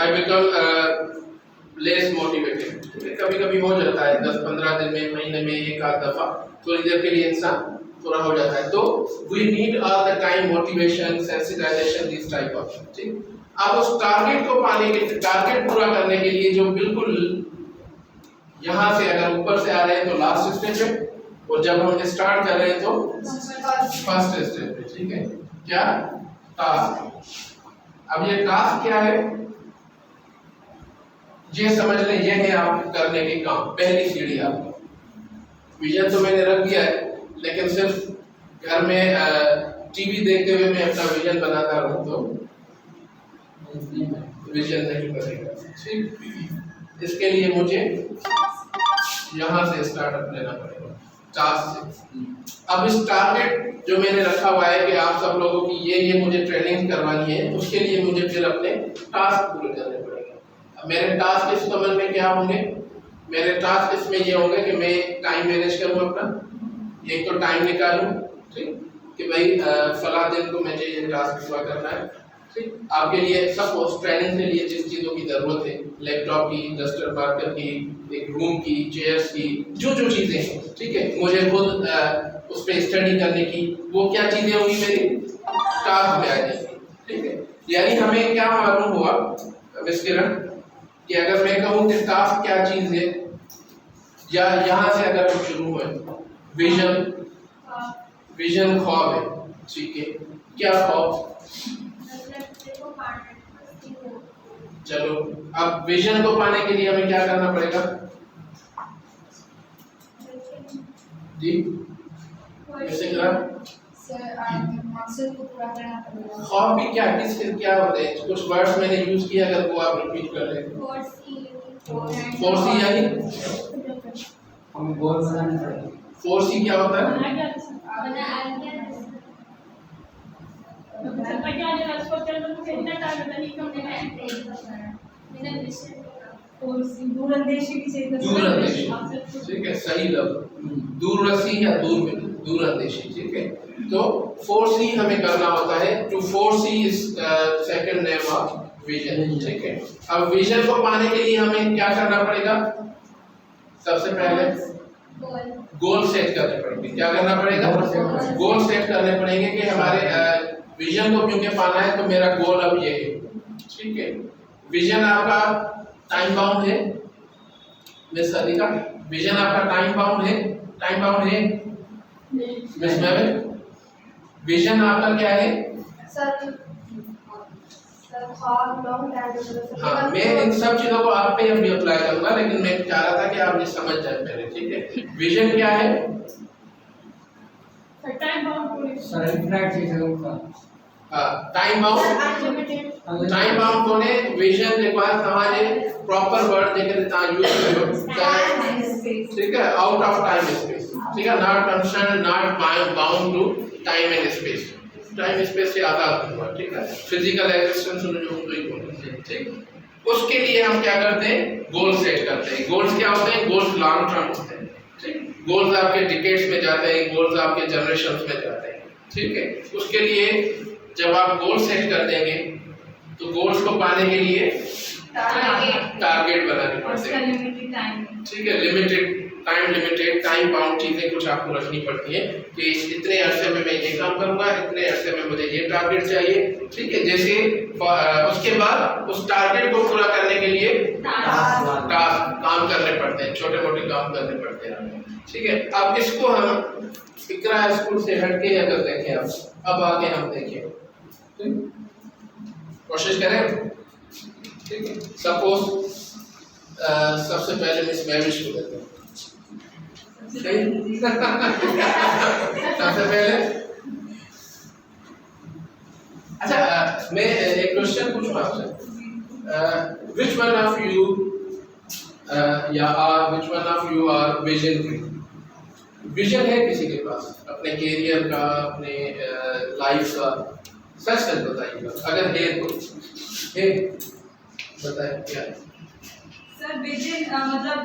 I become less motivated. कभी कभी हो जाता है 10-15 दिन में, महीने में एक आध दफा थोड़ी देर के लिए इंसान थोड़ा हो जाता है। तो we need all the time motivation, sensitisation, this type of, ठीक। अब उस टारगेट को पाने के, टारगेट पूरा करने के लिए जो बिल्कुल यहाँ से अगर ऊपर से आ रहे हैं तो लास्ट स्टेप पे, और जब हम स्टार्ट कर रहे हैं तो फर्स्ट स्टेप पे, ठीक है। क्या टास्क। अब ये टास्क क्या है ये समझ लें, ये है आप करने के काम, पहली सीढ़ी आपकी। विजन तो मैंने रख दिया है, लेकिन सिर्फ घर में टीवी देखते हुए मैं अपना विजन बनाता रहूं तो विजन नहीं बनेगा, ठीक। इसके लिए मुझे यहाँ से स्टार्टअप लेना पड़ेगा, टास्क से। अब इस टारगेट जो मैंने रखा हुआ है कि आप सब लोगों की ये मुझे ट्रेनिंग करवानी है, उसके लिए मुझे फिर अपने टास्क पूरे करने पड़ेंगे। अब मेरे टास्क इस कमल में क्या होंगे? मेरे टास्क इसमें ये होंगे कि मैं टाइम मैनेज करूँ अपना, एक तो टाइम निकालूं, ठीक, कि भाई फला दिन को मुझे ये टास्क पूरा करना है, ठीक। आपके लिए सपोज ट्रेनिंग के लिए जिन चीज़ों की ज़रूरत है, लैपटॉप की, डस्टर मार्कर की, एक रूम की, चेयर्स की, जो जो चीज़ें हैं, ठीक है, मुझे खुद उस पर स्टडी करने की, वो क्या चीज़ें होंगी मेरी टास्क में आ जाएगी, ठीक है। यानी हमें क्या मालूम हुआ मिस किरण कि अगर मैं कहूँ कि टास्क क्या चीज़ है, या यहाँ से अगर हम शुरू हुए, विजन ख्वाब है, ठीक है। क्या ख्वाब? चलो, अब विजन को पाने के लिए हमें क्या करना पड़ेगा जी? ख्वाब भी क्या, किस क्या होते हैं? कुछ वर्ड्स मैंने यूज किया, अगर वो आप रिपीट कर लें। फोर्सी यानी हमें गोल बनाना पड़ेगा। फोर्सी क्या होता है? दूरंदेशी, ठीक है, सही लफ्ज, दूररसी या दूरंदेशी, ठीक है। तो फोर्सी हमें करना होता है, to foresee is second name of vision, ठीक है। अब विजन को पाने के लिए हमें क्या करना पड़ेगा? सबसे पहले गोल सेट करने पड़ेंगे। क्या करना पड़ेगा? गोल सेट करने पड़ेंगे कि हमारे विजन को क्योंकि पाना है तो मेरा गोल अब ये है, ठीक है। विजन आपका टाइम बाउंड है मिस अधिका, विजन आपका टाइम बाउंड है, टाइम बाउंड है मिस मैम, विजन आपका क्या है? हाँ, मैं इन सब चीजों को आप पे अभी अप्लाई करूंगा, लेकिन मैं चाह रहा था कि आप ये समझ जाए पहले, ठीक है। विजन क्या है? टाइम बाउंड, टाइम बाउंड कोने विजन के पास हमारे प्रॉपर वर्ड देकर ता यूज करो, ठीक है, आउट ऑफ टाइम स्पेस, ठीक है, not concern, not bound to time and space, time space से आजाद हुआ, ठीक है, फिजिकल एग्जिस्टेंस में जो कोई बोलते हैं, ठीक। उसके लिए हम क्या करते हैं? गोल सेट करते हैं। गोल्स क्या होते हैं? गोल्स लॉन्ग टर्म होते हैं, ठीक। गोल्स आपके डिकेड्स में जाते हैं, गोल्स आपके जनरेशंस में जाते हैं, ठीक है। उसके लिए जब आप गोल सेट कर देंगे तो गोल्स को पाने के लिए टारगेट बनाने पड़ते हैं, ठीक है। लिमिटेड टाइम बाउंड चीजें कुछ आपको रखनी पड़ती है कि इतने अरसे में मैं ये काम करूंगा, इतने अरसे में मुझे ये टारगेट चाहिए, ठीक है। जैसे उसके बाद उस टारगेट को पूरा करने के लिए टास्क काम करने पड़ते हैं, छोटे मोटे काम करने पड़ते हैं, ठीक है। अब इसको हम इकरा स्कूल से हटके अगर देखें, अब आगे हम देखें, कोशिश करें, ठीक है। सपोज सबसे पहले मिस मैविश को देते हैं, सबसे पहले। अच्छा, मैं एक क्वेश्चन पूछूं आपसे, which one of you are vision free? Vision है किसी के पास अपने कैरियर का, अपने लाइफ का? सच सच बताइएगा, अगर है तो है, बताइए क्या है सर विजन? मतलब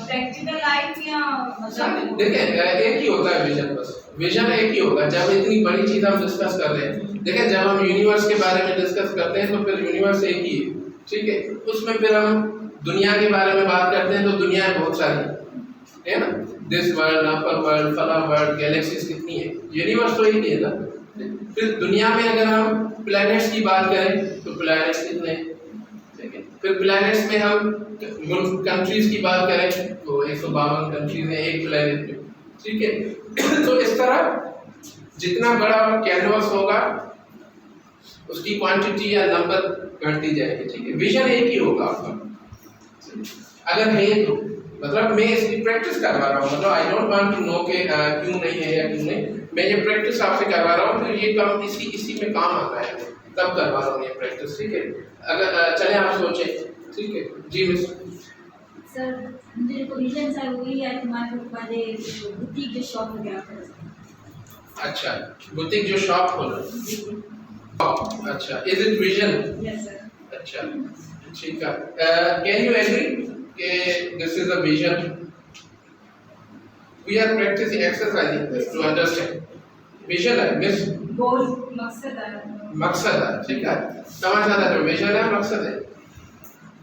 प्रैक्टिकल लाइफ या मतलब? देखिए, एक ही होता है विजन, बस विजन एक ही होगा। जब इतनी बड़ी चीज हम डिस्कस कर रहे हैं, देखिए जब हम यूनिवर्स के बारे में डिस्कस करते हैं तो फिर यूनिवर्स एक ही है, ठीक है। उसमें फिर हम दुनिया के बारे में बात करते हैं तो दुनिया बहुत सारी है ना, दिस वर्ल्ड, अपर वर्ल्ड, फला वर्ल्ड, गैलेक्सीज कितनी है, यूनिवर्स तो एक ही है ना। फिर दुनिया में अगर हम प्लैनेट्स की बात करें तो प्लैनेट्स कितने हैं, ठीक है। फिर प्लैनेट्स में हम कंट्रीज की बात करें तो 152 कंट्रीज हैं एक प्लैनेट में, ठीक है। तो इस तरह जितना बड़ा कैनवस होगा उसकी क्वांटिटी या नंबर बढ़ती जाएगी, ठीक है। विजन एक ही होगा आपका अगर है तो, मतलब मैं इसकी प्रैक्टिस करवा रहा हूँ, मतलब I don't want to know के क्यों नहीं है या क्यों नहीं, मैं ये प्रैक्टिस आपसे करवा रहा हूँ, तो ये काम इसी में काम आता है, तब करवा रहा हूँ ये प्रैक्टिस, ठीक है। अगर चले आप सोचें, ठीक है जी मिस। सर मुझे जो विजन है वही है तुम्हारे वाले बुटीक जो शॉप वगैरह। अच्छा, बुटीक जो शॉप खोला, अच्छा, is it vision? Yes sir. अच्छा, ठीक है। कैन यू एग्री कि this is a vision? We are practising exercising this to understand. Vision है मिस, गोल मकसद है। मकसद है, ठीक है। समझ आता जो विजन है मकसद है,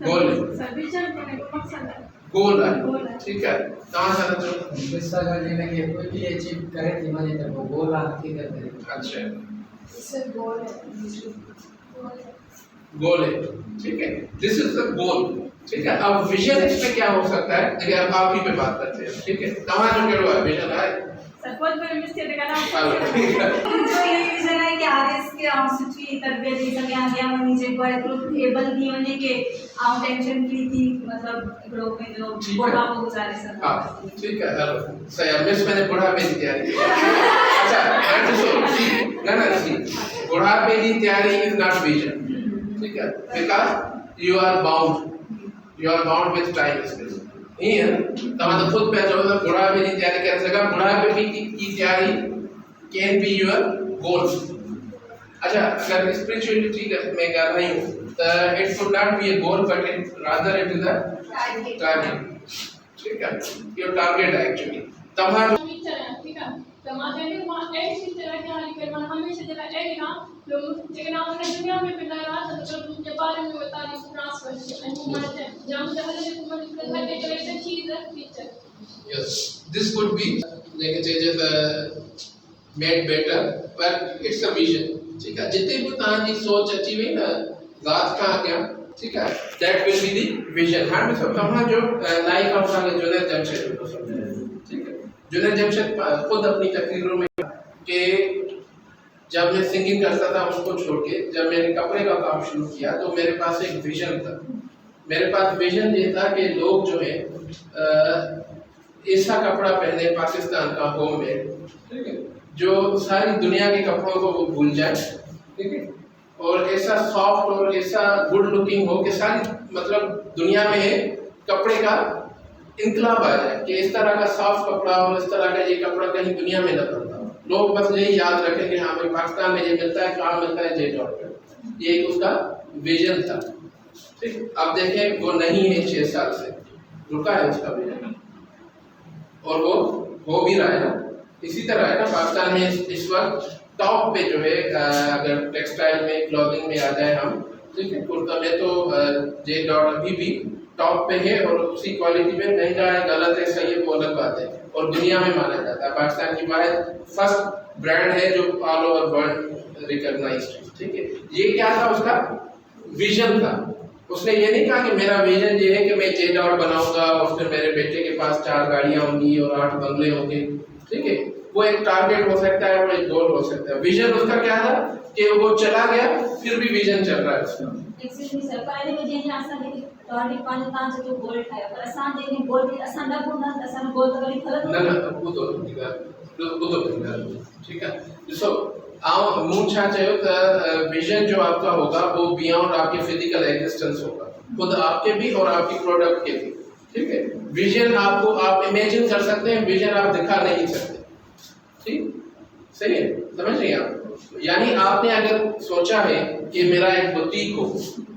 गोल है, सर विजन को मकसद है, गोल गोल है, है। ठीक है। समझ आता जो, गुस्सा करने लगे कोई भी अचीव करे दिमाग तक वो गोल हकीकत है। अच्छा सर गोल है, गोल है, ठीक है। दिस इज द गोल, ठीक है। अब विजन इसमें क्या हो सकता है, देखिए अब आप ही पे बात करते हैं, ठीक है। तमाम जो केड़ो है विजन है, सर बहुत बड़ी मिस्टेक है ना। ठीक है। जो ये विजन है कि आगे इसके सुठी तरबियत दी सके, आगे हम नीचे को एक एबल दी होने के आउट टेंशन फ्री थी, मतलब ग्रुप में जो ठीक है। बुढ़ापा को गुजारे सब। हाँ ठीक है, हेलो सही। मिस मैंने बुढ़ापे की तैयारी की। अच्छा ना सी बुढ़ापे की तैयारी इज नॉट विजन, ठीक है, because you are bound with time space, नहीं है ना। तो खुद पे जो बुढ़ापे की तैयारी कर सका, बुढ़ापे की तैयारी कैन बी योर गोल। अच्छा, अगर स्पिरिचुअलिटी में कर रही हूँ तो it should not be a goal but it rather it is a target, ठीक है। योर टारगेट है एक्चुअली तुम्हारा ठीक है। समाधान में एक चीज तरह के हाल के मन हमेशा जरा एक ना लोग जगना उन्हें दुनिया में पिला रहा था तो उनके बारे में बता रही ट्रांसफर नहीं मानते जब जहां को मतलब घर के एक चीज है feature. yes, this could be like changes made better but it's a vision, ठीक है। जितने भी तांजी सोच अच्छी हुई ना रात का क्या, ठीक है, that will be the vision। हाँ मैं सब कहाँ जो लाइक ऑफ संग जुनैद जमशेद को समझे, ठीक है। जुनैद जमशेद खुद अपनी तकरीरों में कि जब मैं सिंगिंग करता था उसको छोड़ के जब मैंने कपड़े का काम शुरू किया तो मेरे पास एक विजन था। मेरे पास विजन ये था कि लोग जो है ऐसा कपड़ा पहने पाकिस्तान का होम मेड, ठीक है, जो सारी दुनिया के कपड़ों को वो भूल जाए, ठीक है, और ऐसा सॉफ्ट और ऐसा गुड लुकिंग हो कि सारी मतलब दुनिया में कपड़े का इनकलाब आ जाए कि इस तरह का सॉफ्ट कपड़ा और इस तरह का ये कपड़ा कहीं दुनिया में न बनता। लोग बस यही याद रखें कि हाँ भाई पाकिस्तान में ये मिलता है, कहाँ मिलता है, जे डॉट पे। ये एक उसका विजन था, ठीक। अब देखें वो नहीं है, 6 साल से रुका है उसका विजन और वो हो भी रहा है ना। इसी तरह है ना पाकिस्तान में इस वक्त टॉप पे जो है अगर टेक्सटाइल में क्लॉथिंग में आ जाए हम, ठीक है, कुर्ता में तो जे डॉट अभी भी टॉप पे है और उसी क्वालिटी में महंगा है, गलत है, सही है, वो अलग बात है और दुनिया में माना जाता है। पाकिस्तान की वाहिद फर्स्ट ब्रांड है जो ऑल ओवर वर्ल्ड रिकॉग्नाइज्ड, ठीक है। ये क्या था उसका विजन था। उसने ये नहीं कहा कि मेरा विजन ये है कि मैं जे डॉट बनाऊंगा और फिर मेरे बेटे के पास 4 गाड़ियां होंगी और 8 बंगले होंगे, ठीक है। वो एक टारगेट हो सकता है और एक गोल हो सकता है। विजन उसका क्या था कि वो चला गया फिर भी विजन चल रहा है उसका। एक्चुअली सर पहले मुझे यहाँ असां जेके तव्हांजी पंहिंजे तव्हां जो गोल ठाहियो पर असां जेके गोल असां न पूरा असां गोल त वरी ग़लति न वो तो ठीक है। ॾिसो मूं छा चयो त विजन जो आपका होगा वो बियॉन्ड आपके फिजिकल एग्जिस्टेंस होगा, खुद आपके भी और आपकी प्रोडक्ट के भी, ठीक है। विजन आपको आप इमेजिन कर सकते हैं, विजन आप दिखा नहीं सकते, ठीक, सही है, समझ रही हैं आप। यानी आपने अगर सोचा है कि मेरा एक बुटीक हो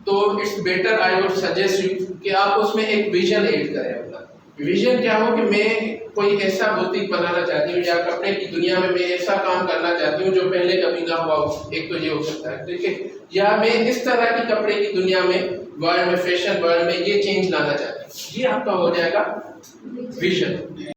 तो it's better I would suggest you कि आप उसमें एक विजन ऐड करें। अपना विजन क्या हो कि मैं कोई ऐसा बुटीक बनाना चाहती हूँ या कपड़े की दुनिया में मैं ऐसा काम करना चाहती हूँ जो पहले कभी ना हुआ हो, एक तो ये हो सकता है, ठीक है। या मैं इस तरह की कपड़े की दुनिया में वर्ल्ड में, फैशन वर्ल्ड में ये चेंज लाना चाहते हैं, ये आपका हो जाएगा विजन।